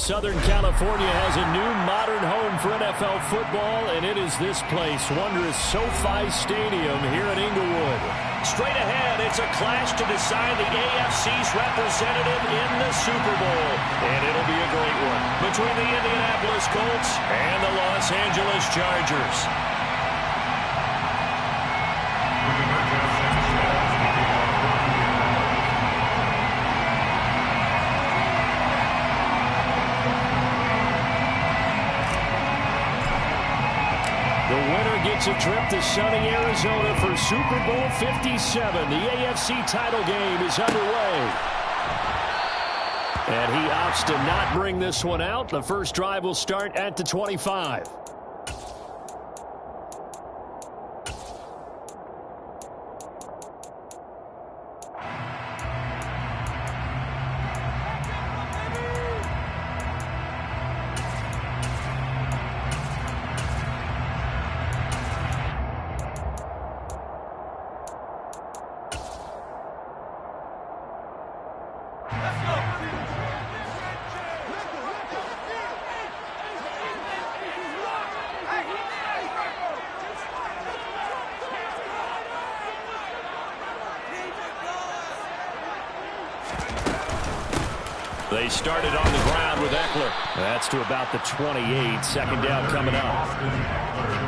Southern California has a new modern home for NFL football, and it is this place, wondrous SoFi Stadium here in Inglewood. Straight ahead, it's a clash to decide the AFC's representative in the Super Bowl. And it'll be a great one between the Indianapolis Colts and the Los Angeles Chargers. Gets a trip to sunny Arizona for Super Bowl 57. The AFC title game is underway. And he opts to not bring this one out. The first drive will start at the 25. They started on the ground with Eckler. That's to about the 28. Second down coming up.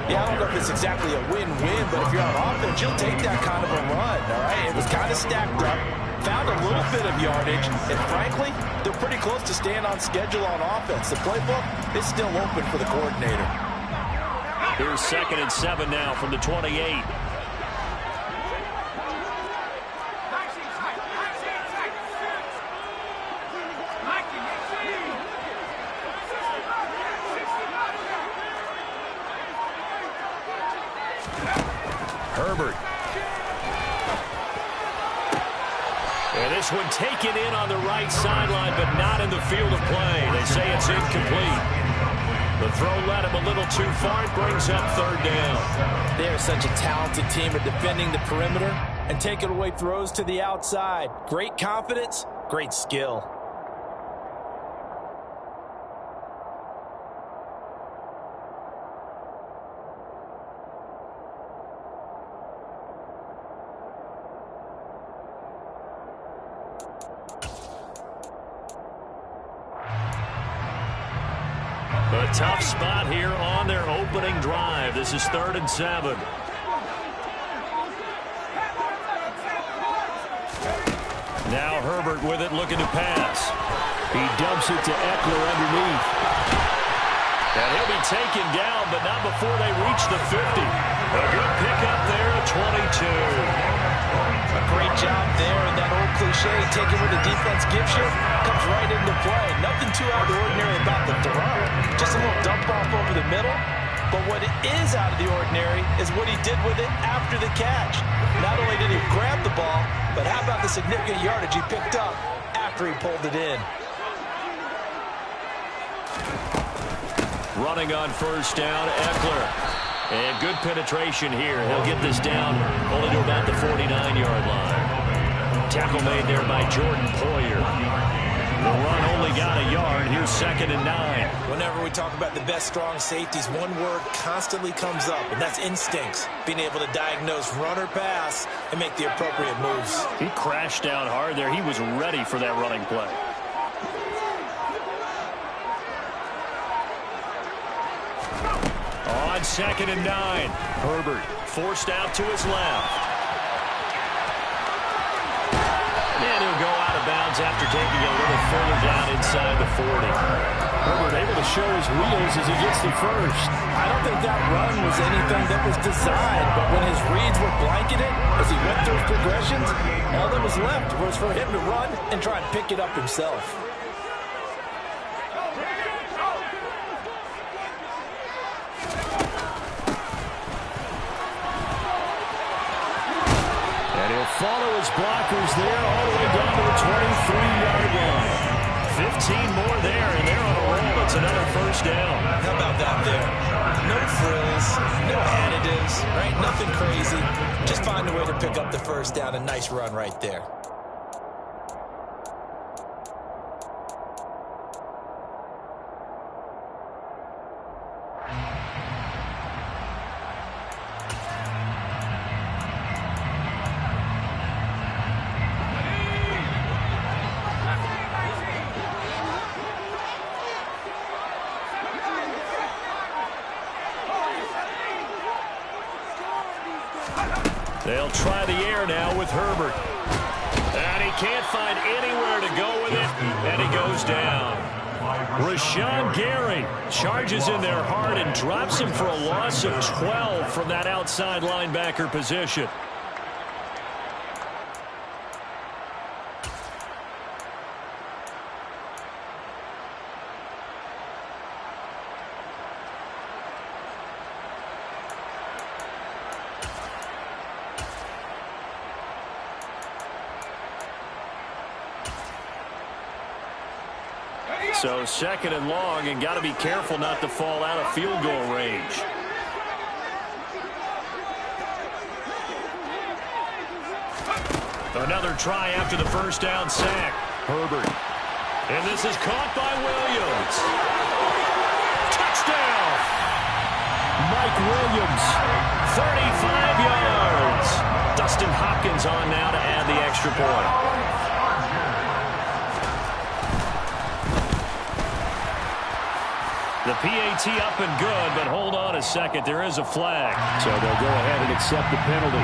Yeah, I don't know if it's exactly a win-win, but if you're on offense, you'll take that kind of a run, all right? It was kind of stacked up, found a little bit of yardage, and frankly, they're pretty close to staying on schedule on offense. The playbook is still open for the coordinator. Here's 2nd and 7 now from the 28. Herbert. And this one taken in on the right sideline, but not in the field of play. They say it's incomplete. The throw led him a little too far. It brings up 3rd down. They are such a talented team at defending the perimeter and taking away throws to the outside. Great confidence, great skill. A tough spot here on their opening drive. This is 3rd and 7. Now Herbert with it, looking to pass. He dumps it to Eckler underneath. And he'll be taken down, but not before they reach the 50. A good pickup there at 22. A great job there, and that old cliche, taking what the defense gives you, comes right into play. Nothing too out of the ordinary about the throw. Just a little dump off over the middle. But what is out of the ordinary is what he did with it after the catch. Not only did he grab the ball, but how about the significant yardage he picked up after he pulled it in. Running on 1st down, Eckler. And good penetration here. He'll get this down only to about the 49-yard line. Tackle made there by Jordan Poyer. The run only got a yard. Here's 2nd and 9. Whenever we talk about the best strong safeties, one word constantly comes up, and that's instincts. Being able to diagnose run or pass and make the appropriate moves. He crashed down hard there. He was ready for that running play. On 2nd and 9, Herbert forced out to his left. And he'll go out of bounds after taking a little further down inside the 40. Herbert able to show his wheels as he gets the first. I don't think that run was anything that was designed, but when his reads were blanketed as he went through his progressions, all that was left was for him to run and try and pick it up himself. Follow his blockers there all the way down to the 23-yard line. 15 more there, and they're on a roll. It's another 1st down. How about that there? No frills, no additives, right? Nothing crazy. Just find a way to pick up the 1st down. A nice run right there. They'll try the air now with Herbert. And he can't find anywhere to go with it, and he goes down. Rashawn Gary charges in there hard and drops him for a loss of 12 from that outside linebacker position. So second and long, and got to be careful not to fall out of field goal range. Another try after the first down sack. Herbert. And this is caught by Williams. Touchdown! Mike Williams, 35 yards. Dustin Hopkins on now to add the extra point. The PAT up and good, but hold on a second. There is a flag. So they'll go ahead and accept the penalty.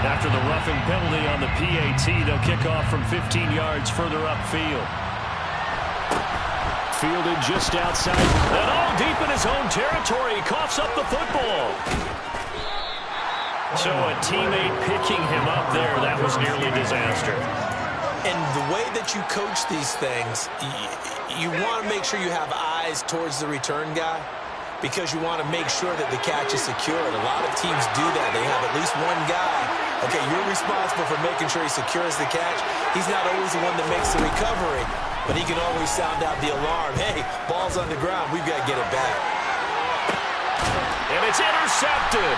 After the roughing penalty on the PAT, they'll kick off from 15 yards further upfield. Fielded just outside. And all deep in his own territory. He coughs up the football. So a teammate picking him up there, that was nearly disaster. And the way that you coach these things, you want to make sure you have eyes towards the return guy because you want to make sure that the catch is secured. A lot of teams do that. They have at least one guy. Okay, you're responsible for making sure he secures the catch. He's not always the one that makes the recovery, but he can always sound out the alarm. Hey, ball's on the ground. We've got to get it back. And it's intercepted.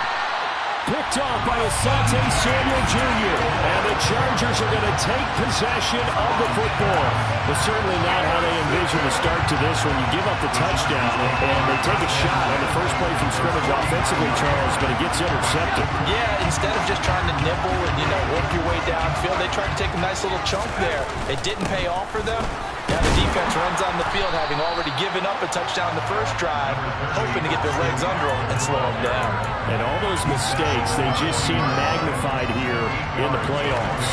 Picked off by Asante Samuel Jr. And the Chargers are going to take possession of the football. But certainly not how they envision the start to this when you give up the touchdown and they take a shot on the first play from scrimmage offensively, Charles, but it gets intercepted. Yeah, instead of just trying to nibble and, work your way downfield, they tried to take a nice little chunk there. It didn't pay off for them. Now the defense runs on the field, having already given up a touchdown the first drive, hoping to get their legs under them and slow them down. And all those mistakes, they just seem magnified here in the playoffs.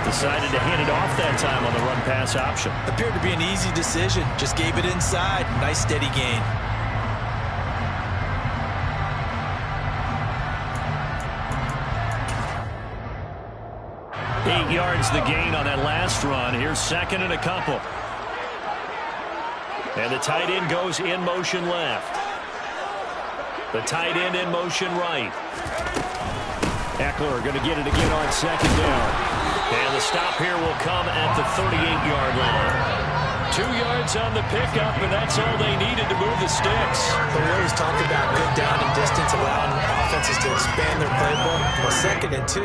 Decided to hand it off that time on the run-pass option. Appeared to be an easy decision. Just gave it inside. Nice steady gain. Eight yards the gain on that last run. Here's second and a couple. And the tight end goes in motion left. The tight end in motion right. Eckler going to get it again on second down. And the stop here will come at the 38-yard line. 2 yards on the pickup, and that's all they needed to move the sticks. We always talk about good down and distance, allowing offenses to expand their playbook. Well, second and 2,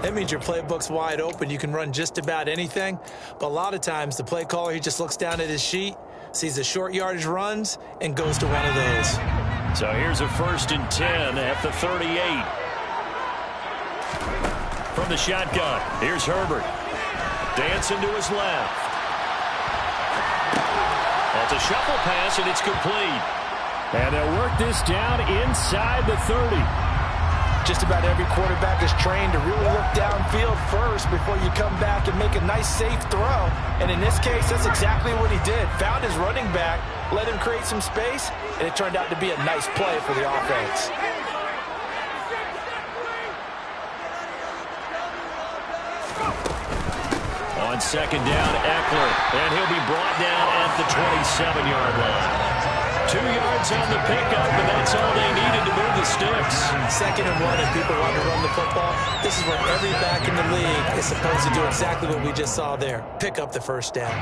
that means your playbook's wide open. You can run just about anything. But a lot of times, the play caller, he just looks down at his sheet, sees the short yardage runs, and goes to one of those. So here's a 1st and 10 at the 38. From the shotgun, here's Herbert. Dancing to his left. That's a shuffle pass, and it's complete. And they'll work this down inside the 30. Just about every quarterback is trained to really look downfield first before you come back and make a nice, safe throw. And in this case, that's exactly what he did. Found his running back, let him create some space, and it turned out to be a nice play for the offense. On second down, Eckler, and he'll be brought down at the 27-yard line. 2 yards on the pickup, and that's all they needed to move the sticks. 2nd and 1, if people want to run the football, this is where every back in the league is supposed to do exactly what we just saw there. Pick up the first down.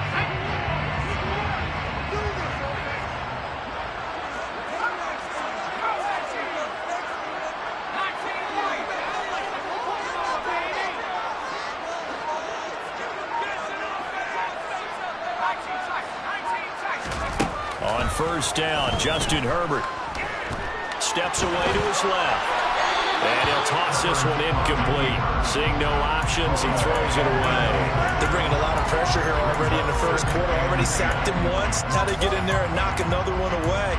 On first down, Justin Herbert steps away to his left. And he'll toss this one incomplete. Seeing no options, he throws it away. They're bringing a lot of pressure here already in the first first quarter, already sacked him once. Now they get in there and knock another one away.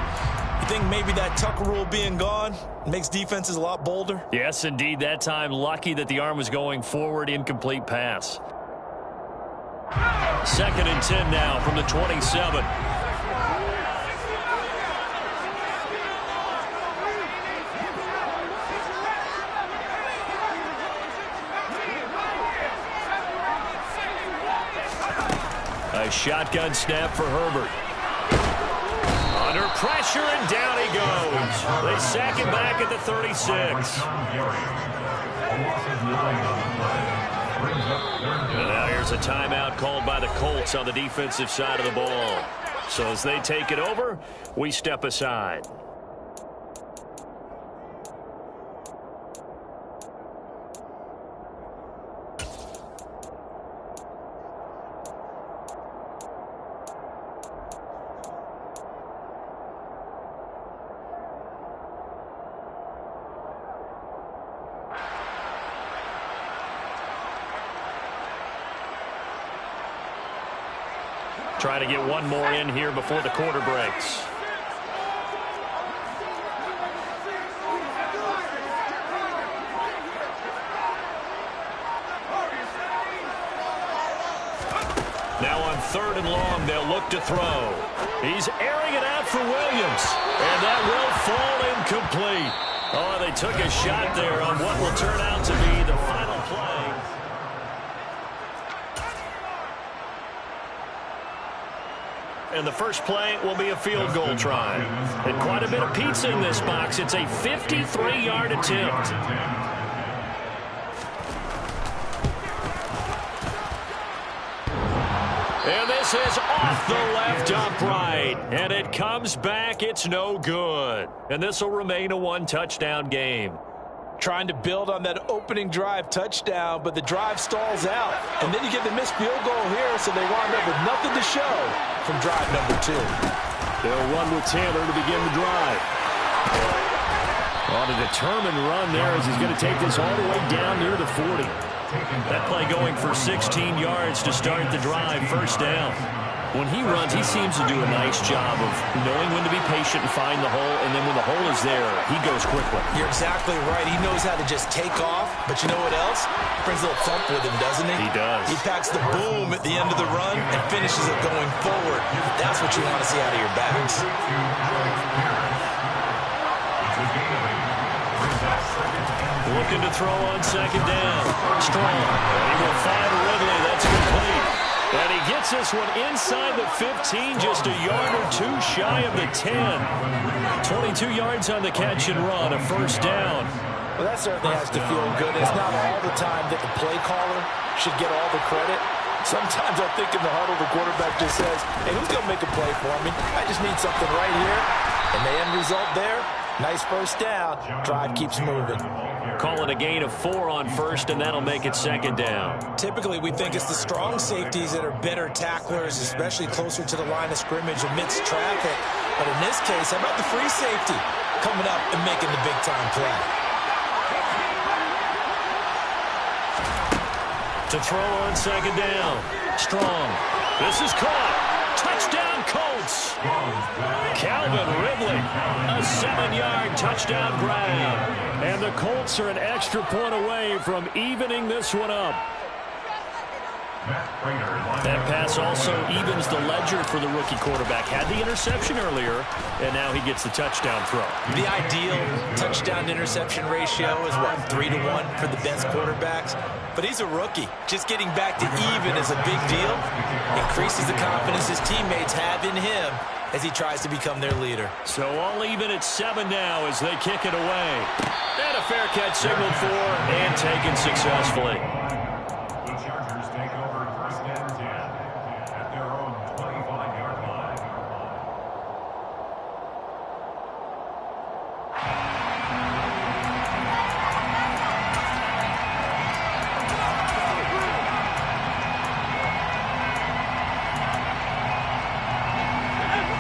You think maybe that Tucker rule being gone makes defenses a lot bolder? Yes, indeed. That time, lucky that the arm was going forward. Incomplete pass. 2nd and 10 now from the 27. A shotgun snap for Herbert. Under pressure, and down he goes. They sack him back at the 36. And now here's a timeout called by the Colts on the defensive side of the ball. So as they take it over, we step aside. Trying to get one more in here before the quarter breaks. Now on 3rd and long, they'll look to throw. He's airing it out for Williams. And that will fall incomplete. Oh, they took a shot there on what will turn out to be the final play. And the first play will be a field goal try. And quite a bit of pizza in this box. It's a 53-yard attempt. And this is off the left upright. And it comes back. It's no good. And this will remain a one-touchdown game. Trying to build on that opening drive touchdown, but the drive stalls out. And then you get the missed field goal here, so they wind up with nothing to show from drive number 2. They'll run with Taylor to begin the drive. On a determined run there as he's going to take this all the way down near the 40. That play going for 16 yards to start the drive, first down. When he runs, he seems to do a nice job of knowing when to be patient and find the hole, and then when the hole is there, he goes quickly. You're exactly right. He knows how to just take off, but you know what else? Brings a little thump with him, doesn't he? He does. He packs the boom at the end of the run and finishes it going forward. That's what you want to see out of your backs. Looking to throw on 2nd down. Strong. He will find Ridley. That's complete. And he gets this one inside the 15, just a yard or two shy of the 10. 22 yards on the catch and run, a first down. Well, that certainly has to feel good. It's not all the time that the play caller should get all the credit. Sometimes I think in the huddle, the quarterback just says, hey, who's going to make a play for me? I just need something right here. And the end result there, nice first down. Drive keeps moving. Call it a gain of 4 on first, and that'll make it 2nd down. Typically, we think it's the strong safeties that are better tacklers, especially closer to the line of scrimmage amidst traffic. But in this case, how about the free safety coming up and making the big-time play? To throw on 2nd down. Strong. This is caught. Touchdown, Colts. Calvin Ridley, a 7-yard touchdown grab. And the Colts are an extra point away from evening this one up. That pass also evens the ledger for the rookie quarterback. Had the interception earlier, and now he gets the touchdown throw. The ideal touchdown-interception ratio is, what, 3-1 for the best quarterbacks? But he's a rookie. Just getting back to even is a big deal. Increases the confidence his teammates have in him as he tries to become their leader. So all even at 7 now as they kick it away. And a fair catch signaled for and taken successfully. The Chargers take over 1st and 10 at their own 25-yard line.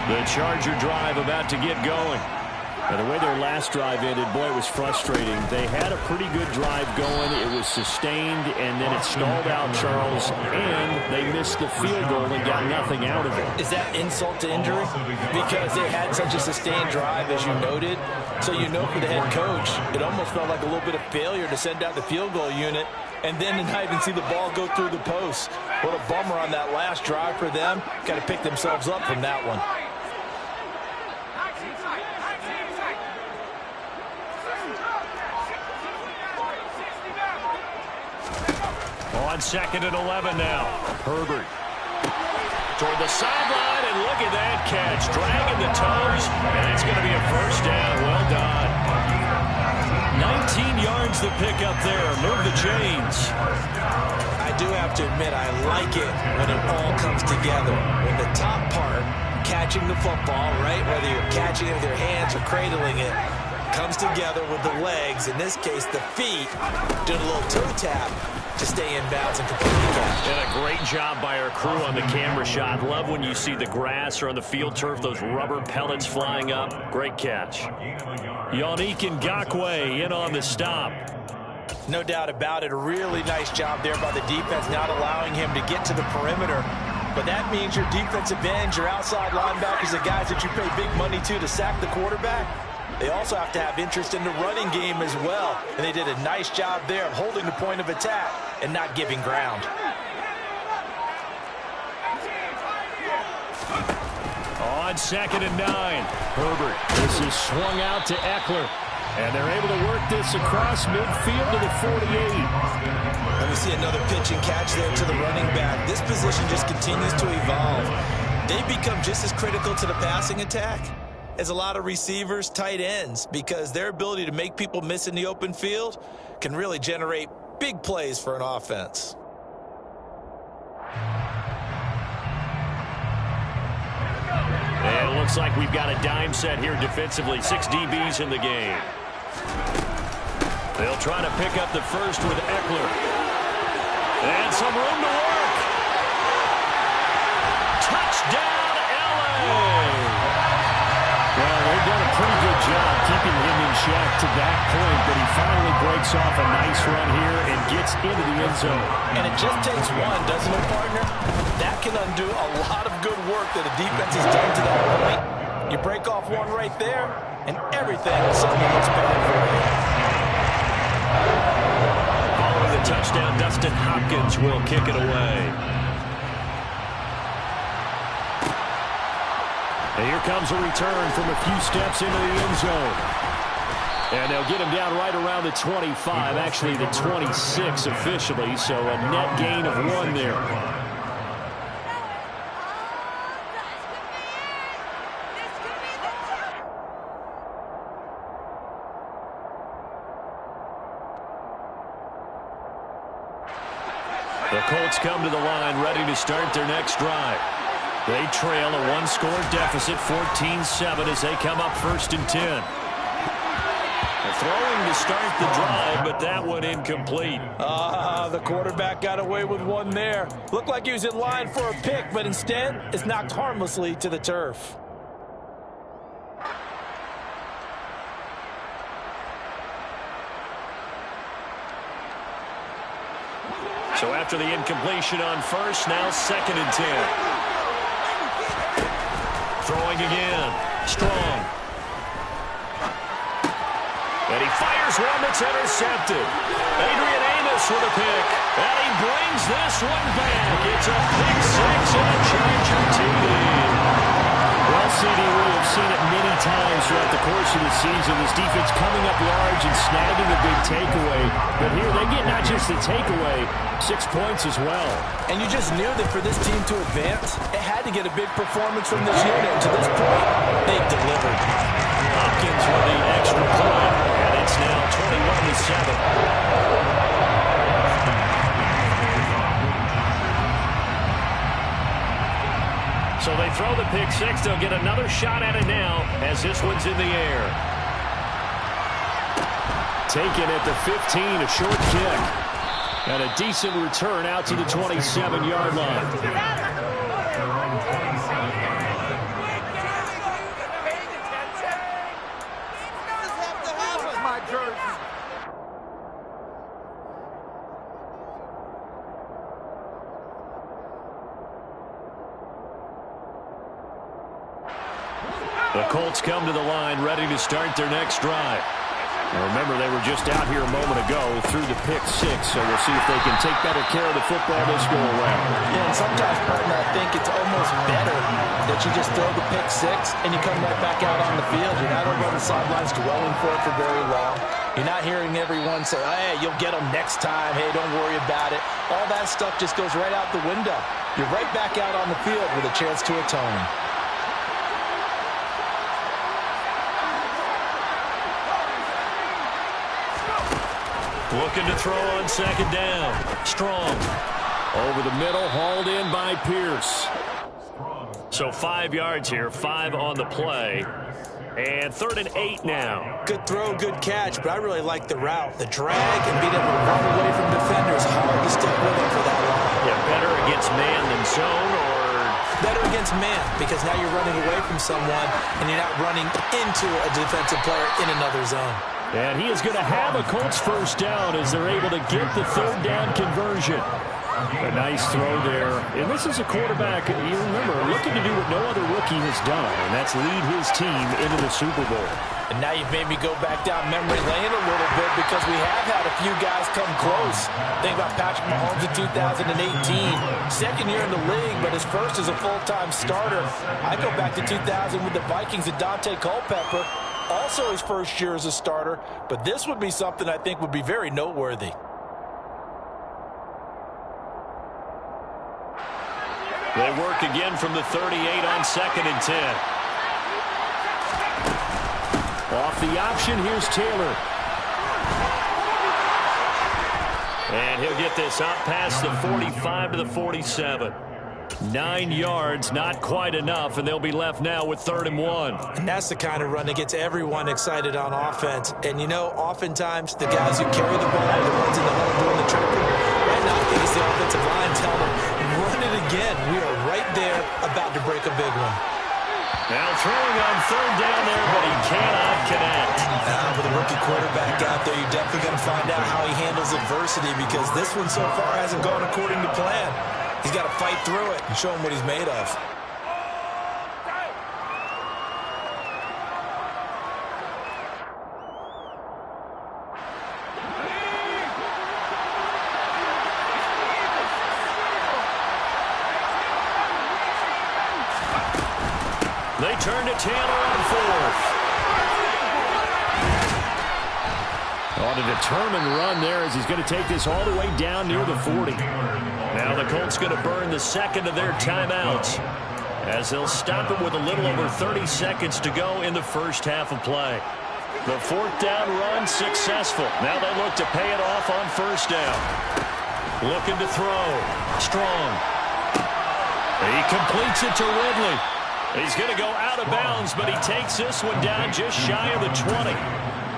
The Charger drive about to get going. And the way their last drive ended, boy, it was frustrating. They had a pretty good drive going. It was sustained, and then it stalled out, Charles, and they missed the field goal and got nothing out of it. Is that insult to injury? Because they had such a sustained drive, as you noted. So you know for the head coach, it almost felt like a little bit of failure to send out the field goal unit and then to not even see the ball go through the post. What a bummer on that last drive for them. Got to pick themselves up from that one. On 2nd and 11 now. Herbert toward the sideline, and look at that catch. Dragging the toes, and it's going to be a first down. Well done. 19 yards to pick up there. Move the chains. I do have to admit, I like it when it all comes together. When the top part, catching the football, right, whether you're catching it with your hands or cradling it, comes together with the legs, in this case the feet, doing a little toe tap to stay in bounds and complete the catch. And a great job by our crew on the camera shot. Love when you see the grass or on the field turf, those rubber pellets flying up. Great catch. Yannick Ngakoue in on the stop. No doubt about it. A really nice job there by the defense, not allowing him to get to the perimeter. But that means your defensive ends, your outside linebackers, the guys that you pay big money to sack the quarterback, they also have to have interest in the running game as well. And they did a nice job there of holding the point of attack and not giving ground. On 2nd and 9, Herbert. This is swung out to Eckler. And they're able to work this across midfield to the 48. And we see another pitch and catch there to the running back. This position just continues to evolve. They become just as critical to the passing attack as a lot of receivers, tight ends, because their ability to make people miss in the open field can really generate big plays for an offense. And it looks like we've got a dime set here defensively. 6 DBs in the game. They'll try to pick up the first with Eckler. And some room to work. Touchdown, LA! Well, they've done a pretty good job keeping him in check to that point, but he finally breaks off a nice run here and gets into the end zone. And it just takes one, doesn't it, partner? That can undo a lot of good work that a defense has done to that point. You break off one right there, and everything suddenly looks bad for you. Following the touchdown, Dustin Hopkins will kick it away. And here comes a return from a few steps into the end zone. And they'll get him down right around the 25, actually the 26 officially, so a net gain of 1 there. The Colts come to the line ready to start their next drive. They trail a 1-score deficit, 14-7, as they come up 1st and 10. They're throwing to start the drive, but that one incomplete. The quarterback got away with one there. Looked like he was in line for a pick, but instead it's knocked harmlessly to the turf. So after the incompletion on first, now 2nd and 10. Throwing again. Strong. And he fires one that's intercepted. Adrian Amos with a pick. And he brings this one back. It's a pick 6 and a Charger TD. Well, CD, we have seen it many times throughout the course of the season. This defense coming up large and snagging a big takeaway. But here they get not just the takeaway, 6 points as well. And you just knew that for this team to advance, it had to get a big performance from this unit. And to this point, they've delivered. Hopkins with the extra point, and it's now 21-7. So they throw the pick 6. They'll get another shot at it now as this one's in the air. Taken at the 15, a short kick. And a decent return out to the 27-yard line. The Colts come to the line ready to start their next drive. Now remember, they were just out here a moment ago through the pick six, so we'll see if they can take better care of the football this go around. Yeah, and sometimes, partner, I think it's almost better that you just throw the pick six and you come right back out on the field. You're not over on the sidelines dwelling for it for very long. You're not hearing everyone say, hey, you'll get them next time. Hey, don't worry about it. All that stuff just goes right out the window. You're right back out on the field with a chance to atone. Looking to throw on second down. Strong. Over the middle, hauled in by Pierce. So 5 yards here, 5 on the play. And 3rd and 8 now. Good throw, good catch, but I really like the route. The drag and being able to run away from defenders. Hard to stick with him for that long. Yeah, better against man than zone, or? Better against man, because now you're running away from someone and you're not running into a defensive player in another zone. And he is going to have a Colts first down as they're able to get the 3rd down conversion. A nice throw there. And this is a quarterback, you remember, looking to do what no other rookie has done, and that's lead his team into the Super Bowl. And now you've made me go back down memory lane a little bit because we have had a few guys come close. Think about Patrick Mahomes in 2018. Second year in the league, but his first as a full-time starter. I go back to 2000 with the Vikings and Dante Culpepper. Also his first year as a starter, but this would be something I think would be very noteworthy. They work again from the 38 on 2nd and 10. Off the option, here's Taylor. And he'll get this up past the 45 to the 47. 9 yards, not quite enough, and they'll be left now with 3rd and 1. And that's the kind of run that gets everyone excited on offense. And, you know, oftentimes the guys who carry the ball are the ones in the huddle doing the tripping. Right now, I think it's the offensive line telling them, run it again. We are right there about to break a big one. Now throwing on 3rd down there, but he cannot connect. With a rookie quarterback out there, you're definitely going to find out how he handles adversity, because this one so far hasn't gone according to plan. He's got to fight through it and show him what he's made of. They turn to Taylor on 4th. On a determined run there as he's going to take this all the way down near the 40. Now the Colts going to burn the 2nd of their timeouts as they'll stop it with a little over 30 seconds to go in the first half of play. The 4th down run successful. Now they look to pay it off on 1st down. Looking to throw. Strong. He completes it to Ridley. He's going to go out of bounds, but he takes this one down just shy of the 20.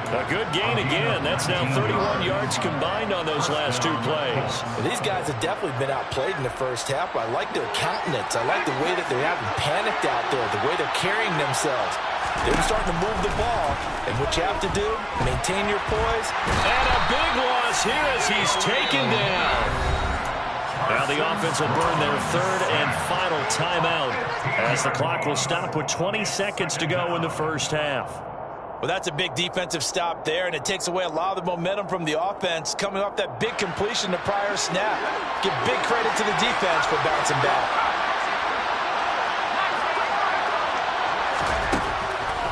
A good gain again. That's now 31 yards combined on those last 2 plays. Well, these guys have definitely been outplayed in the first half. I like their countenance. I like the way that they haven't panicked out there, the way they're carrying themselves. They're starting to move the ball, and what you have to do, maintain your poise. And a big loss here as he's taken down. Now the offense will burn their 3rd and final timeout as the clock will stop with 20 seconds to go in the first half. Well, that's a big defensive stop there, and it takes away a lot of the momentum from the offense coming off that big completion the prior snap. Give big credit to the defense for bouncing back.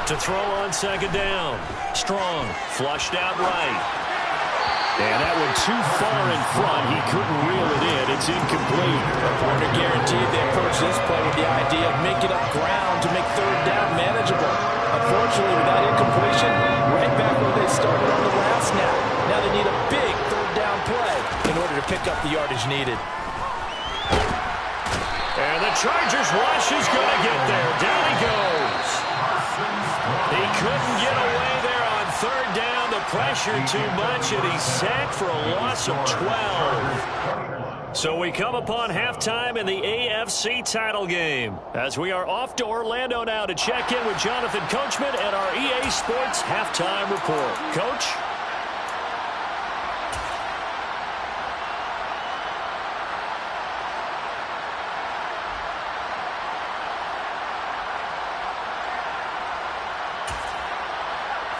To throw on 2nd down. Strong, flushed out right. And that one too far in front. He couldn't reel it in. It's incomplete. The partner guaranteed they approach this play with the idea of making up ground to make 3rd down manageable. Unfortunately, with that incompletion, right back where they started on the last snap. Now they need a big 3rd down play in order to pick up the yardage needed. And the Chargers rush is going to get there. Down he goes. He couldn't get away there on 3rd down. The pressure too much, and he's sacked for a loss of 12. So we come upon halftime in the AFC title game as we are off to Orlando now to check in with Jonathan Coachman and our EA Sports halftime report. Coach?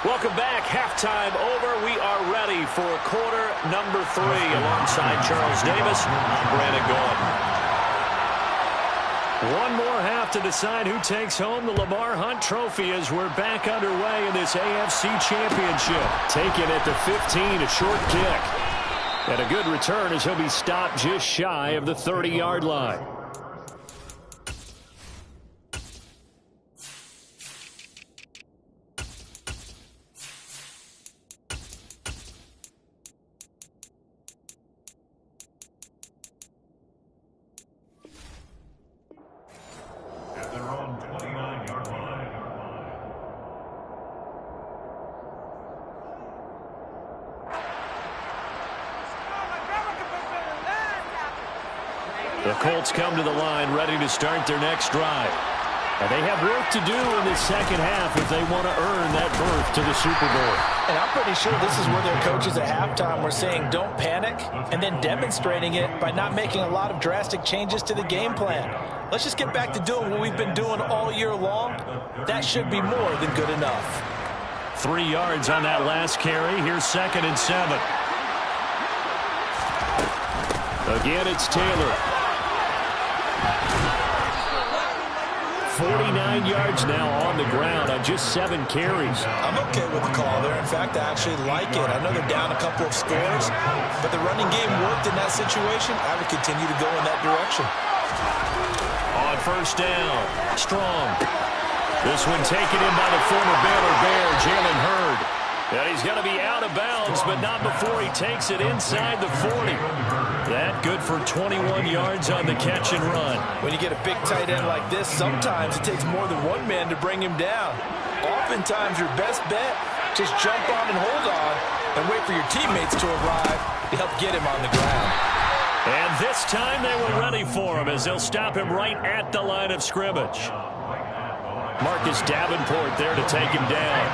Welcome back. Halftime over. We are ready for quarter number 3 alongside Charles Davis and Brandon Gaudin. One more half to decide who takes home the Lamar Hunt Trophy as we're back underway in this AFC Championship. Taken at the 15, a short kick. And a good return as he'll be stopped just shy of the 30-yard line. The Colts come to the line ready to start their next drive. And they have work to do in the second half if they want to earn that berth to the Super Bowl. And I'm pretty sure this is where their coaches at halftime were saying don't panic and then demonstrating it by not making a lot of drastic changes to the game plan. Let's just get back to doing what we've been doing all year long. That should be more than good enough. 3 yards on that last carry. Here's 2nd and 7. Again, it's Taylor. 49 yards now on the ground on just 7 carries. I'm okay with the call there. In fact, I actually like it. I know they're down a couple of scores, but the running game worked in that situation. I would continue to go in that direction. On 1st down, Strong. This one taken in by the former Baylor Bear, Jalen Hurd. And he's going to be out of bounds, but not before he takes it inside the 40. That good for 21 yards on the catch and run. When you get a big tight end like this, sometimes it takes more than one man to bring him down. Oftentimes, your best bet, just jump on and hold on and wait for your teammates to arrive to help get him on the ground. And this time they were ready for him as they'll stop him right at the line of scrimmage. Marcus Davenport there to take him down.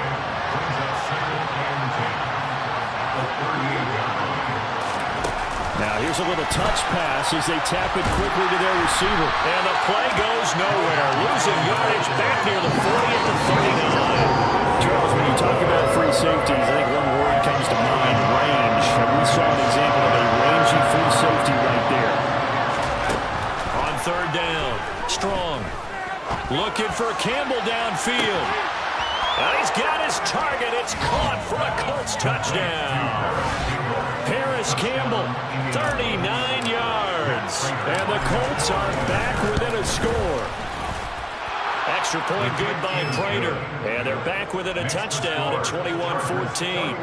Now here's a little touch pass as they tap it quickly to their receiver. And the play goes nowhere. Losing yardage back near the 40 at the 39. Charles, when you talk about free safeties, I think one word comes to mind, range. And we saw an example of a rangy free safety right there. On 3rd down, Strong. Looking for Campbell downfield. And he's got his target. It's caught for a Colts touchdown. Harris Campbell, 39 yards. And the Colts are back within a score. Extra point good by Prater. And they're back within a touchdown at 21-14.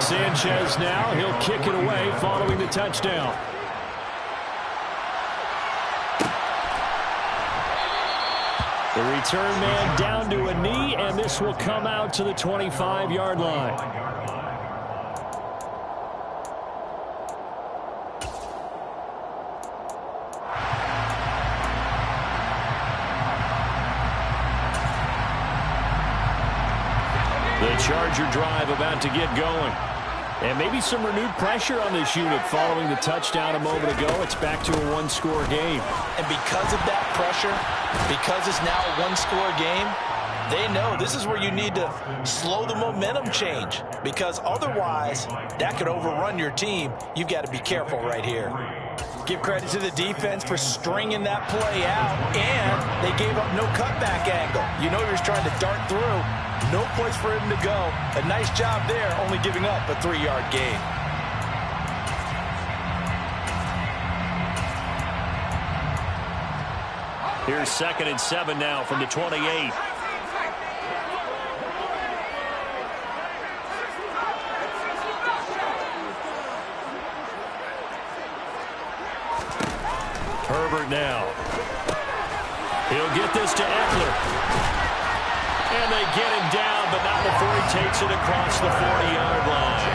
Sanchez now, he'll kick it away following the touchdown. The return man down to a knee, and this will come out to the 25-yard line. The Charger drive about to get going. And maybe some renewed pressure on this unit following the touchdown a moment ago. It's back to a one-score game. And because of that pressure, because it's now a one-score game, they know this is where you need to slow the momentum change. Because otherwise, that could overrun your team. You've got to be careful right here. Give credit to the defense for stringing that play out, and they gave up no cutback angle. You know you're trying to dart through. No place for him to go. A nice job there, only giving up a 3-yard gain. Here's 2nd and 7 now from the 28. Herbert now. He'll get this to Eckler. And they get him down, but not before he takes it across the 40-yard line.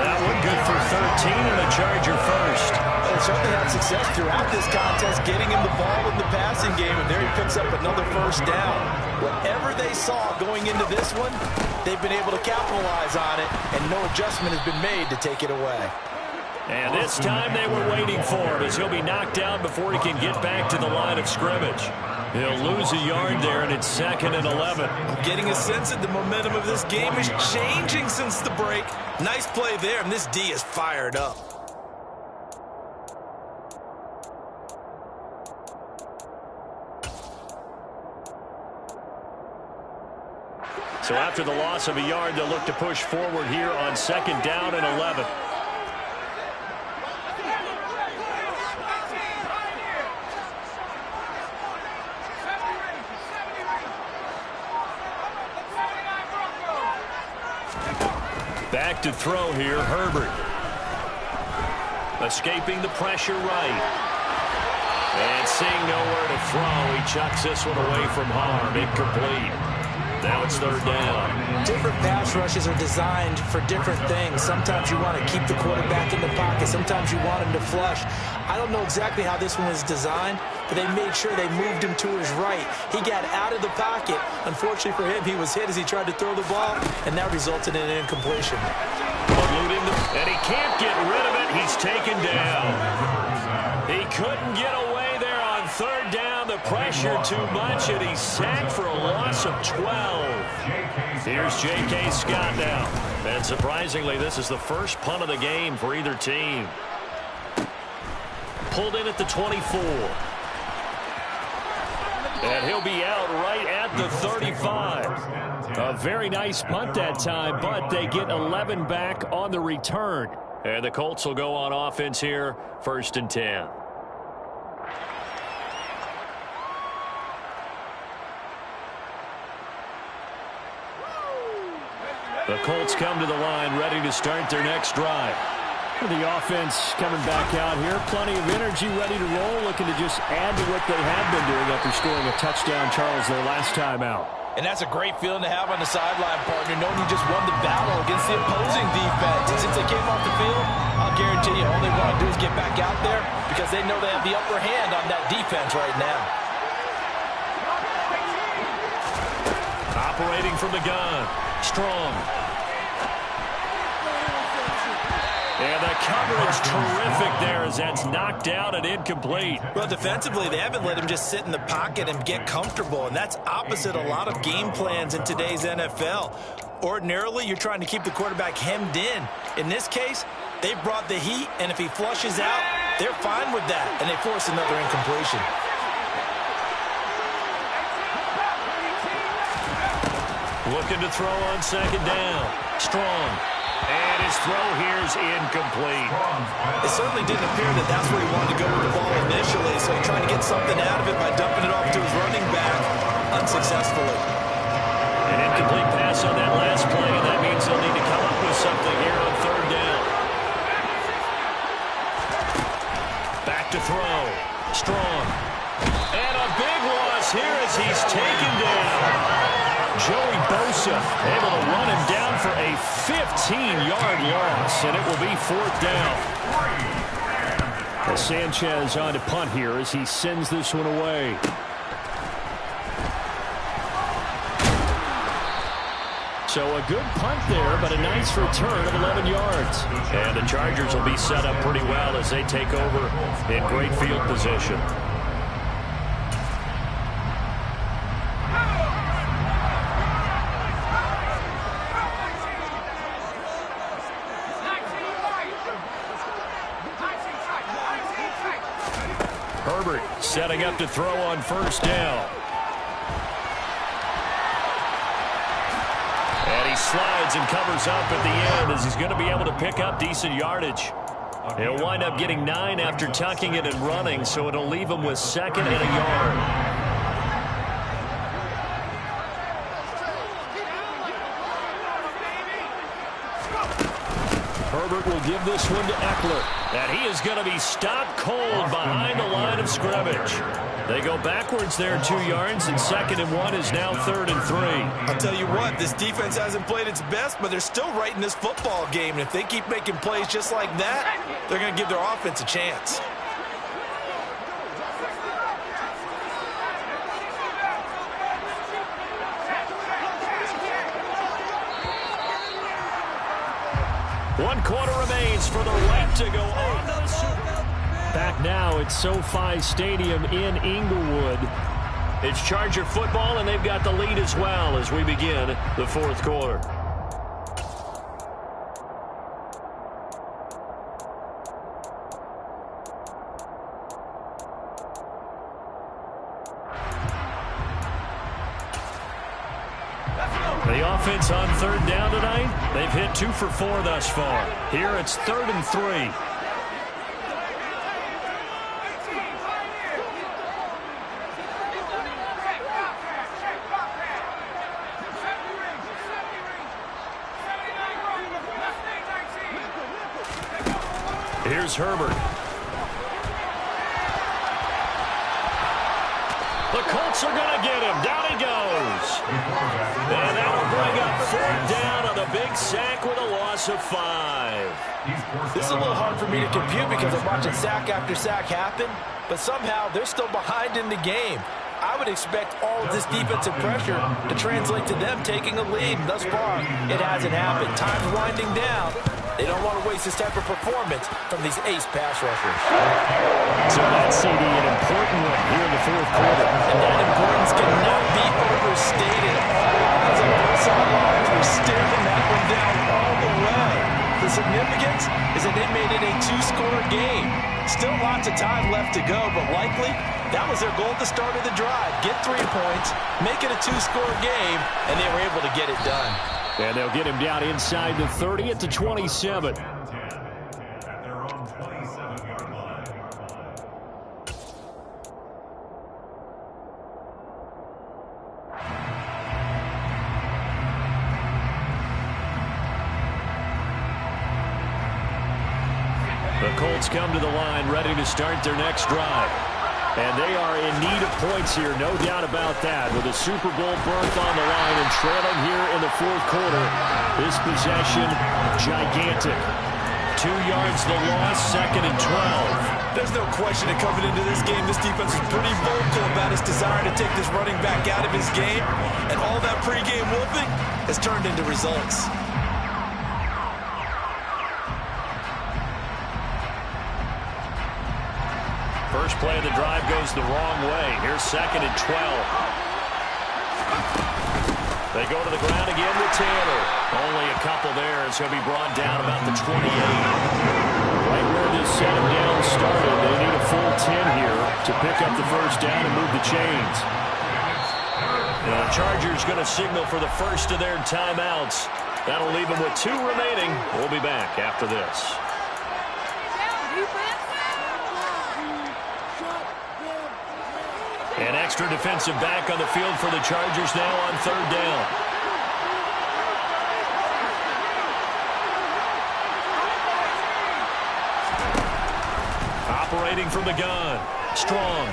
That one good for 13 and a Charger first. They certainly had success throughout this contest, getting him the ball in the passing game, and there he picks up another 1st down. Whatever they saw going into this one, they've been able to capitalize on it, and no adjustment has been made to take it away. And this time they were waiting for him as he'll be knocked down before he can get back to the line of scrimmage. He'll lose a yard there, and it's 2nd and 11. I'm getting a sense that the momentum of this game is changing since the break. Nice play there, and this D is fired up. So after the loss of a yard, they'll look to push forward here on 2nd down and 11. Back to throw here, Herbert. Escaping the pressure right. And seeing nowhere to throw, he chucks this one away from harm. Incomplete. Now it's 3rd down. Different pass rushes are designed for different things. Sometimes you want to keep the quarterback in the pocket. Sometimes you want him to flush. I don't know exactly how this one was designed, but they made sure they moved him to his right. He got out of the pocket. Unfortunately for him, he was hit as he tried to throw the ball, and that resulted in an incompletion. And he can't get rid of it. He's taken down. He couldn't get away there on 3rd down. The pressure too much, and he's sacked for a loss of 12. Here's J.K. Scott now. And surprisingly, this is the first punt of the game for either team. Pulled in at the 24. And he'll be out right at the 35. A very nice punt that time, but they get 11 back on the return. And the Colts will go on offense here, 1st and 10. The Colts come to the line, ready to start their next drive. The offense coming back out here. Plenty of energy, ready to roll, looking to just add to what they have been doing after scoring a touchdown, Charles, their last time out. And that's a great feeling to have on the sideline, partner, knowing you just won the battle against the opposing defense. And since they came off the field, I'll guarantee you all they want to do is get back out there because they know they have the upper hand on that defense right now. Operating from the gun. Strong. And the coverage terrific there as that's knocked down and incomplete. Well, defensively, they haven't let him just sit in the pocket and get comfortable, and that's opposite a lot of game plans in today's NFL. Ordinarily, you're trying to keep the quarterback hemmed in. In this case, they brought the heat, and if he flushes out, they're fine with that, and they force another incompletion. Looking to throw on 2nd down. Strong. And his throw here is incomplete. It certainly didn't appear that that's where he wanted to go with the ball initially, so he tried to get something out of it by dumping it off to his running back unsuccessfully. An incomplete pass on that last play, and that means they'll need to come up with something here on 3rd down. Back to throw. Strong. And a big loss here as he's taken down. Joey Bosa able to run him down for a 15-yard loss, and it will be 4th down. Sanchez on to punt here as he sends this one away. So a good punt there, but a nice return of 11 yards. And the Chargers will be set up pretty well as they take over in great field position. Herbert setting up to throw on 1st down. And he slides and covers up at the end as he's going to be able to pick up decent yardage. He'll wind up getting 9 after tucking it and running, so it'll leave him with 2nd and a yard. Herbert will give this one to Eckler. And he is going to be stopped cold behind the line of scrimmage. They go backwards there 2 yards, and 2nd and 1 is now 3rd and 3. I'll tell you what, this defense hasn't played its best, but they're still right in this football game. And if they keep making plays just like that, they're going to give their offense a chance. One quarter remains for the right to go on to the Super Bowl. Back now at SoFi Stadium in Inglewood. It's Charger football, and they've got the lead as well as we begin the fourth quarter. The offense on third down tonight, they've hit 2 for 4 thus far. Here it's 3rd and 3. Here's Herbert. The Colts are going to get him. Down he goes. And that will bring up 4th down on the big sack with a loss of 5. This is a little hard for me to compute because I'm watching sack after sack happen, but somehow they're still behind in the game. I would expect all of this defensive pressure to translate to them taking a lead. Thus far, it hasn't happened. Time's winding down. They don't want to waste this type of performance from these ace pass rushers. So that's CD, an important one here in the fourth quarter. And that importance cannot be overstated. All eyes on both sidelines were staring that one down all the way. The significance is that they made it a 2-score game. Still lots of time left to go, but likely that was their goal at the start of the drive. Get 3 points, make it a 2-score game, and they were able to get it done. And they'll get him down inside the 30 at the 27. At their own 27-yard line. The Colts come to the line ready to start their next drive. And they are in need of points here, no doubt about that. With a Super Bowl berth on the line and trailing here in the fourth quarter. This possession, gigantic. 2 yards the loss, 2nd and 12. There's no question that coming into this game, this defense is pretty vocal about its desire to take this running back out of his game. And all that pregame whooping has turned into results. First play of the drive goes the wrong way. Here's 2nd and 12. They go to the ground again with Taylor. Only a couple there as he'll be brought down about the 28. Right where this set him down started, they need a full 10 here to pick up the first down and move the chains. And the Chargers going to signal for the first of their timeouts. That'll leave them with 2 remaining. We'll be back after this. An extra defensive back on the field for the Chargers now on 3rd down. Operating from the gun. Strong.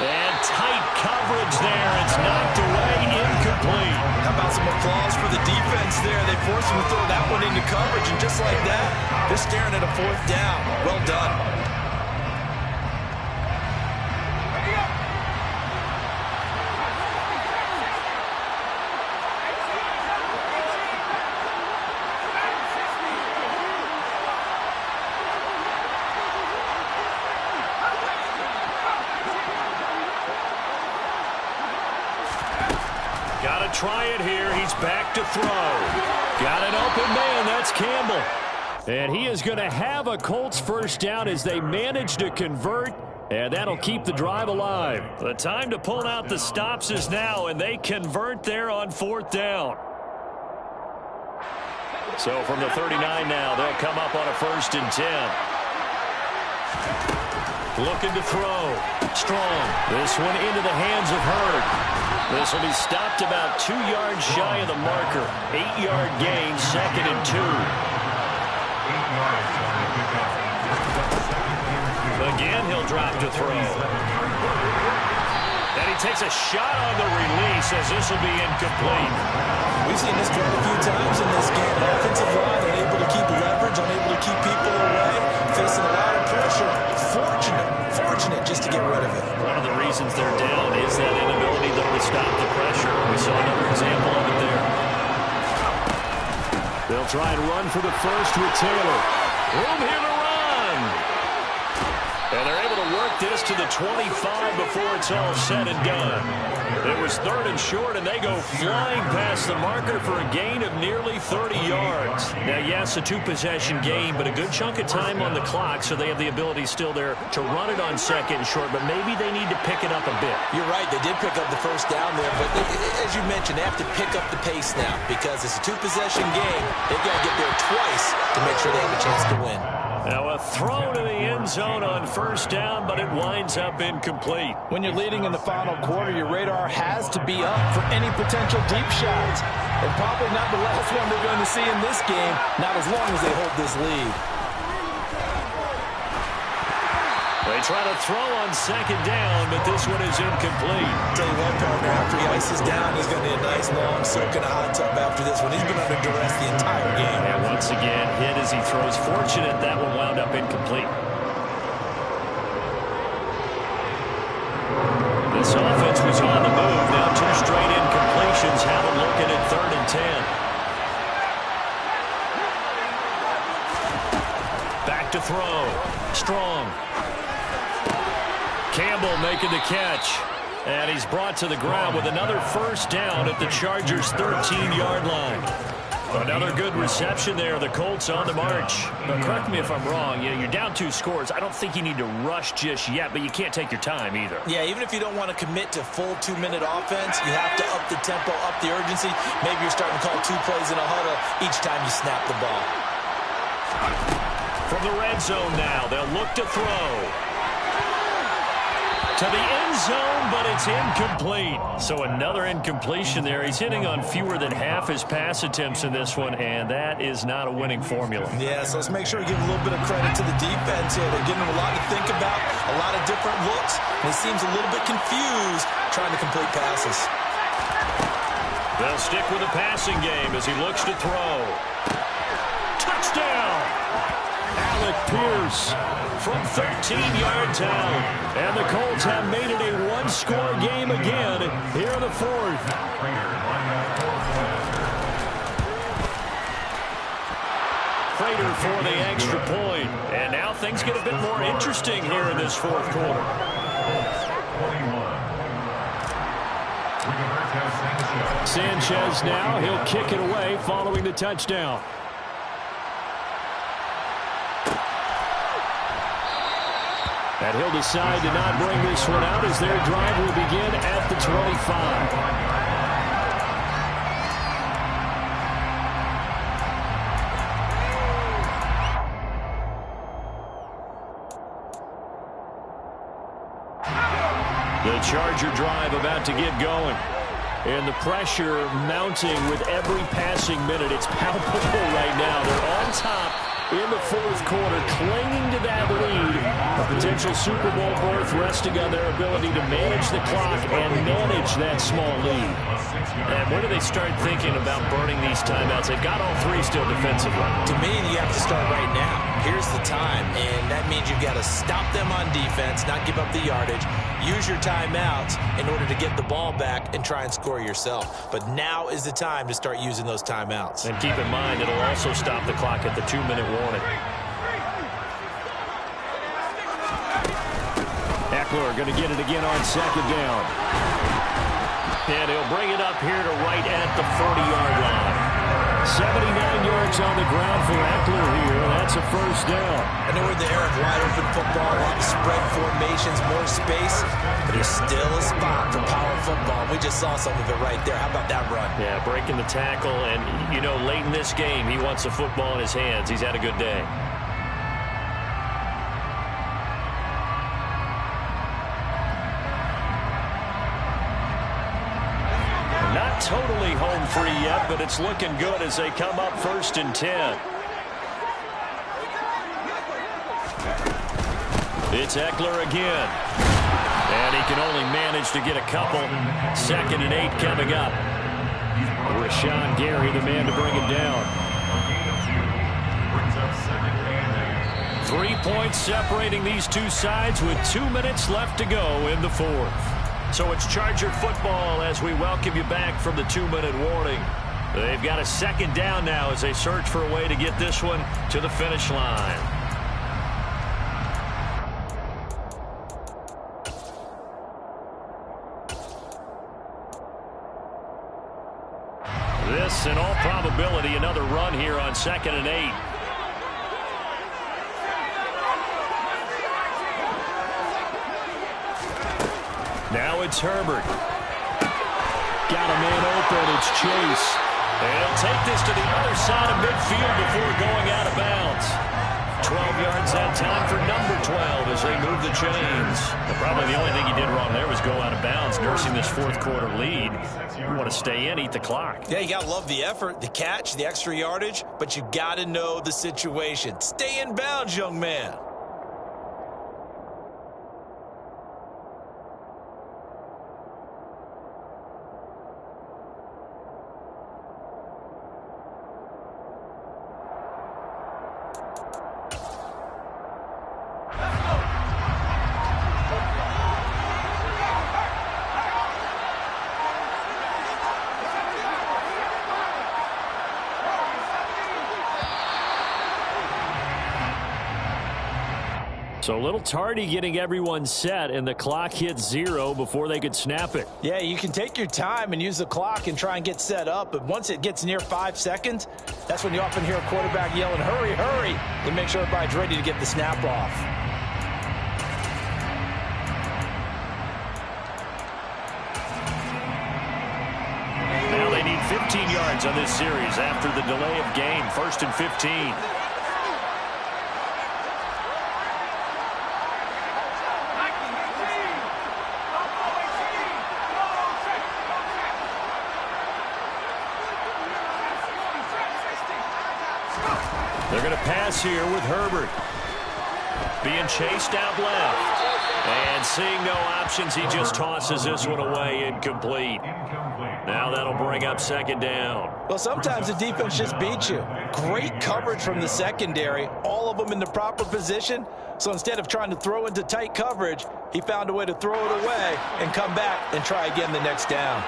And tight coverage there. It's knocked away, incomplete. How about some applause for the defense there? They forced him to throw that one into coverage, and just like that, they're staring at a 4th down. Well done. Got to try it here. He's back to throw. Got an open man. That's Campbell. And he is going to have a Colts first down as they manage to convert. And that'll keep the drive alive. The time to pull out the stops is now, and they convert there on 4th down. So from the 39 now, they'll come up on a 1st and 10. Looking to throw. Strong. This one into the hands of Hurd. This will be stopped about 2 yards shy of the marker. 8-yard gain, 2nd and 2. 8 yards on the pickup. Again, he'll drop to throw. And he takes a shot on the release as this will be incomplete. We've seen this quite a few times in this game. The offensive line unable to keep leverage, unable to keep people away, facing a lot of pressure. Fortunate just to get rid of it. One of the reasons they're down is that inability though to stop the pressure. We saw another example of it there. They'll try and run for the first with Taylor. Room here to run. And they're able to work this to the 25 before it's all said and done. It was 3rd and short, and they go flying past the marker for a gain of nearly 30 yards. Now, yes, a 2-possession game, but a good chunk of time on the clock, so they have the ability still there to run it on 2nd and short, but maybe they need to pick it up a bit. You're right. They did pick up the first down there, but as you mentioned, they have to pick up the pace now because it's a 2-possession game. They've got to get there twice to make sure they have a chance to win. Now a throw to the end zone on 1st down, but it winds up incomplete. When you're leading in the final quarter, your radar has to be up for any potential deep shots. And probably not the last one they're going to see in this game, not as long as they hold this lead. They try to throw on 2nd down, but this one is incomplete. Tell you what, partner, after he ices down, he's going to need a nice long soak in a hot tub after this one. He's been under duress the entire game. And once again, hit as he throws. Fortunate that one wound up incomplete. This offense was on the move. Now 2 straight incompletions have them looking at 3rd and 10. Back to throw. Strong. Campbell making the catch. And he's brought to the ground with another 1st down at the Chargers' 13-yard line. Another good reception there. The Colts on the march. But correct me if I'm wrong. You're down 2 scores. I don't think you need to rush just yet, but you can't take your time either. Yeah, even if you don't want to commit to full 2-minute offense, you have to up the tempo, up the urgency. Maybe you're starting to call 2 plays in a huddle each time you snap the ball. From the red zone now, they'll look to throw. To the end zone, but it's incomplete. So another incompletion there. He's hitting on fewer than half his pass attempts in this one, and that is not a winning formula. Yeah, so let's make sure we give a little bit of credit to the defense here. They're giving him a lot to think about, a lot of different looks, and he seems a little bit confused trying to complete passes. They'll stick with the passing game as he looks to throw. Touchdown! Alec Pierce from 13 yards out. And the Colts have made it a 1-score game again here in the 4th. Prater for the extra point. And now things get a bit more interesting here in this 4th quarter. Sanchez now, he'll kick it away following the touchdown. And he'll decide to not bring this one out as their drive will begin at the 25. The Charger drive about to get going. And the pressure mounting with every passing minute. It's palpable right now. They're on top in the 4th quarter, clinging to that lead. A potential Super Bowl berth resting on their ability to manage the clock and manage that small lead. And when do they start thinking about burning these timeouts? They've got all 3 still defensively. To me, you have to start right now. Here's the time, and that means you've got to stop them on defense, not give up the yardage. Use your timeouts in order to get the ball back and try and score yourself. But now is the time to start using those timeouts. And keep in mind, it'll also stop the clock at the 2-minute warning. Eckler going to get it again on 2nd down. And he'll bring it up here to right at the 40-yard line. 79 yards on the ground for Eckler here. That's a 1st down. I know we're in the era of wide-open football, a lot of spread formations, more space, but there's still a spot for power football. We just saw some of it right there. How about that run? Yeah, breaking the tackle, and, you know, late in this game, he wants the football in his hands. He's had a good day. Not totally home free yet, but it's looking good as they come up 1st and 10. It's Eckler again. And he can only manage to get a couple. 2nd and 8 coming up. Rashawn Gary, the man to bring him down. 3 points separating these two sides with 2 minutes left to go in the 4th. So it's Charger football as we welcome you back from the 2-minute warning. They've got a 2nd down now as they search for a way to get this one to the finish line. possibility, another run here on 2nd and 8. Now it's Herbert. Got a man open. It's Chase. And he'll take this to the other side of midfield before going out of bounds. 12 yards that time for number 12 as they move the chains. Probably the only thing he did wrong there was go out of bounds, nursing this fourth quarter lead. You want to stay in, eat the clock. Yeah, you got to love the effort, the catch, the extra yardage, but you got to know the situation. Stay in bounds, young man. So a little tardy getting everyone set, and the clock hits 0 before they could snap it. Yeah, you can take your time and use the clock and try and get set up, but once it gets near 5 seconds, that's when you often hear a quarterback yelling, hurry, hurry, to make sure everybody's ready to get the snap off. Now they need 15 yards on this series after the delay of game. 1st and 15. They're going to pass here with Herbert. Being chased out left. And seeing no options, he just tosses this one away, incomplete. Now that'll bring up 2nd down. Well, sometimes the defense just beats you. Great coverage from the secondary, all of them in the proper position. So instead of trying to throw into tight coverage, he found a way to throw it away and come back and try again the next down.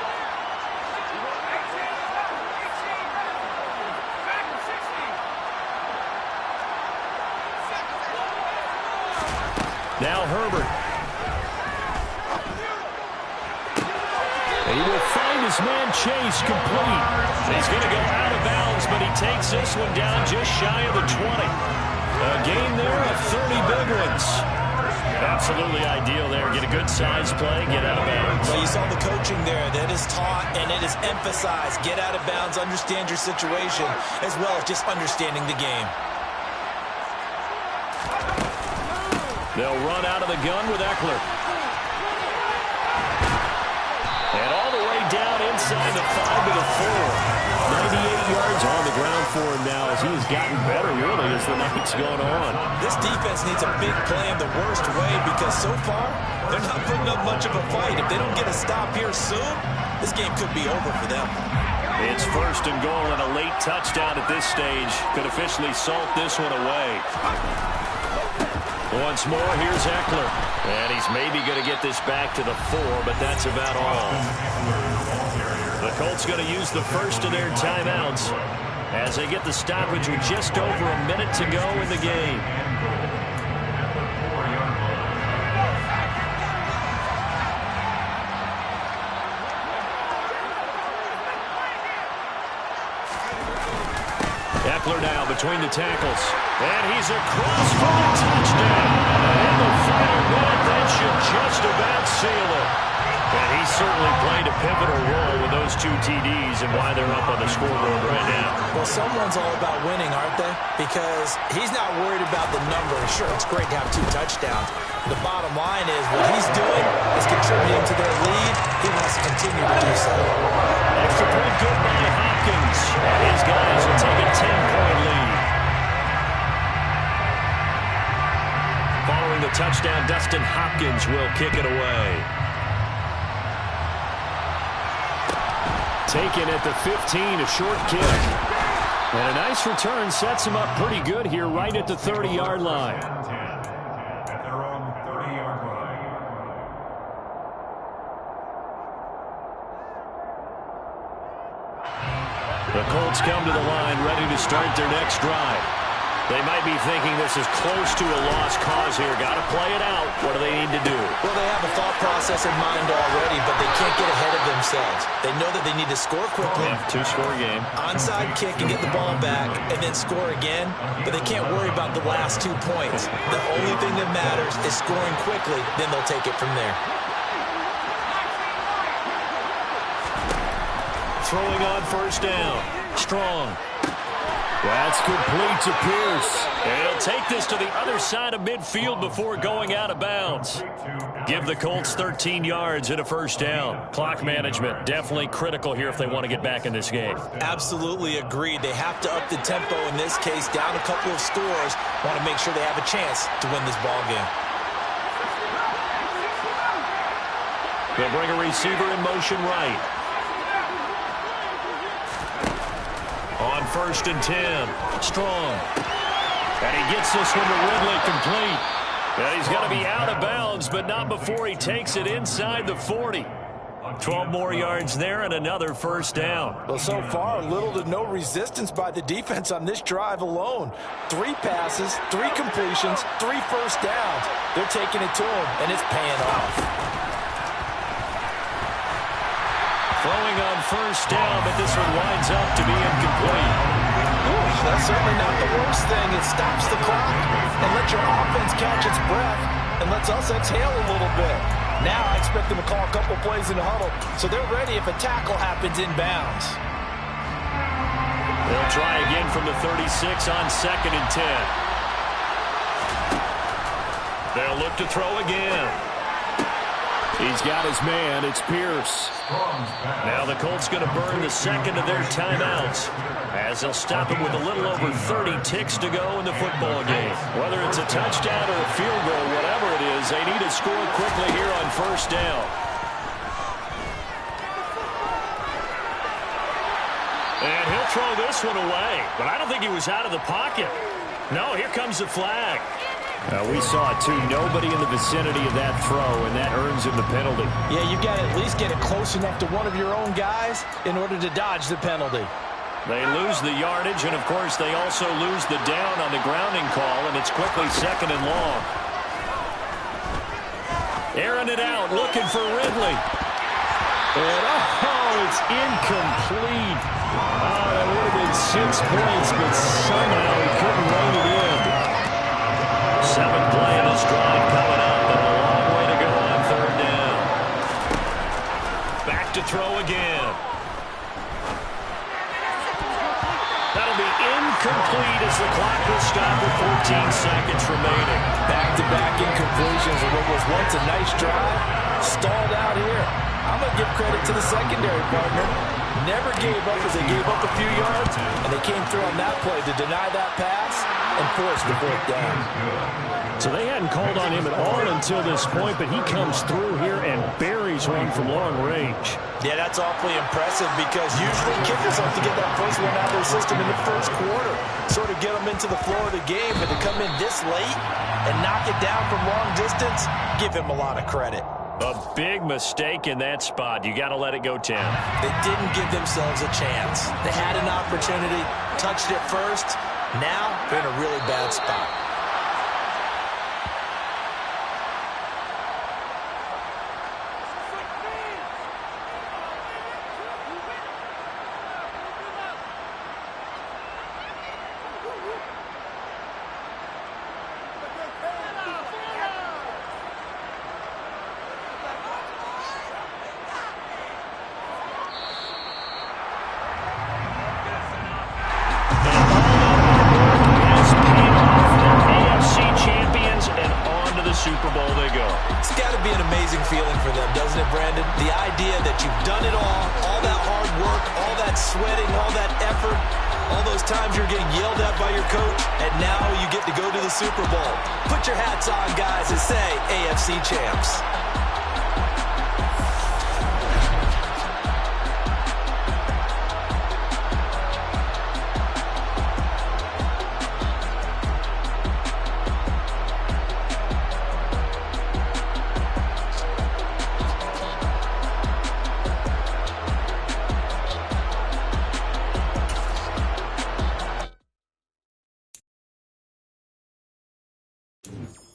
Now Herbert. And he will find his man Chase complete. He's going to go out of bounds, but he takes this one down just shy of the 20. A gain there of 30 big ones. Absolutely ideal there. Get a good size play, get out of bounds. Well, you saw the coaching there. That is taught and it is emphasized. Get out of bounds, understand your situation, as well as just understanding the game. They'll run out of the gun with Eckler. And all the way down inside the 5 to the 4. 98 yards on the ground for him now as he has gotten better, really, as the night's gone on. This defense needs a big play in the worst way because so far, they're not putting up much of a fight. If they don't get a stop here soon, this game could be over for them. It's 1st and goal, and a late touchdown at this stage could officially salt this one away. Once more, here's Eckler. And he's maybe going to get this back to the 4, but that's about all. The Colts going to use the first of their timeouts as they get the stoppage with just over a minute to go in the game. Eckler now between the tackles. And he's across for the touchdown. And the final minute, that should just about seal it. And he's certainly played a pivotal role with those 2 TDs and why they're up on the scoreboard right now. Well, someone's all about winning, aren't they? Because he's not worried about the numbers. Sure, it's great to have 2 touchdowns. The bottom line is what he's doing is contributing to their lead. He wants to continue to do so. Extra point good by Hopkins. And his guys will take a 10-point lead. Following the touchdown, Dustin Hopkins will kick it away. Taken at the 15, a short kick. And a nice return sets him up pretty good here right at the 30-yard line. At their own 30-yard line. The Colts come to the line ready to start their next drive. They might be thinking this is close to a lost cause here. Got to play it out. What do they need to do? Well, they have a thought process in mind already, but they can't get ahead of themselves. They know that they need to score quickly. Yeah, two-score game. Onside kick and get the ball back and then score again, but they can't worry about the last 2 points. The only thing that matters is scoring quickly, then they'll take it from there. Throwing on first down. Strong. That's complete to Pierce. And he'll take this to the other side of midfield before going out of bounds. Give the Colts 13 yards and a first down. Clock management definitely critical here if they want to get back in this game. Absolutely agreed. They have to up the tempo in this case, down a couple of scores. Want to make sure they have a chance to win this ball game. They'll bring a receiver in motion right. On first and 10. Strong. And he gets this one to Ridley complete. And he's going to be out of bounds, but not before he takes it inside the 40. 12 more yards there and another first down. Well, so far, little to no resistance by the defense on this drive alone. 3 passes, 3 completions, 3 first downs. They're taking it to him, and it's paying off. Throwing on first down, but this one winds up to be incomplete. Ooh, that's certainly not the worst thing. It stops the clock and lets your offense catch its breath and lets us exhale a little bit. Now I expect them to call a couple plays in the huddle, so they're ready if a tackle happens inbounds. They'll try again from the 36 on second and 10. They'll look to throw again. He's got his man. It's Pierce. Now the Colts going to burn the second of their timeouts as they'll stop him with a little over 30 ticks to go in the football game. Whether it's a touchdown or a field goal, whatever it is, they need to score quickly here on first down. And he'll throw this one away, but I don't think he was out of the pocket. No, here comes the flag. We saw it, too. Nobody in the vicinity of that throw, and that earns him the penalty. Yeah, you've got to at least get it close enough to one of your own guys in order to dodge the penalty. They lose the yardage, and, of course, they also lose the down on the grounding call, and it's quickly second and long. Airing it out, looking for Ridley. And, it's incomplete. That would have been 6 points, but somehow he couldn't rein it in. 7th play of this drive coming up, and a long way to go on third down. Back to throw again. That'll be incomplete as the clock will stop with 14 seconds remaining. Back-to-back incompletions of what was once a nice drive. Stalled out here. I'm going to give credit to the secondary partner. Never gave up as they gave up a few yards, and they came through on that play to deny that pass and force the fourth down. So they hadn't called on him at all until this point, but he comes through here and buries one from long range. Yeah, that's awfully impressive because usually kickers have to get that first one out of their system in the first quarter, sort of get them into the flow of the game, but to come in this late and knock it down from long distance, give him a lot of credit. A big mistake in that spot. You got to let it go, Tim. They didn't give themselves a chance. They had an opportunity, touched it first. Now they're in a really bad spot. Super Bowl they go. It's got to be an amazing feeling for them, doesn't it, Brandon? The idea that you've done it all that hard work, all that sweating, all that effort, all those times you're getting yelled at by your coach, and now you get to go to the Super Bowl. Put your hats on, guys, and say AFC champs. 10.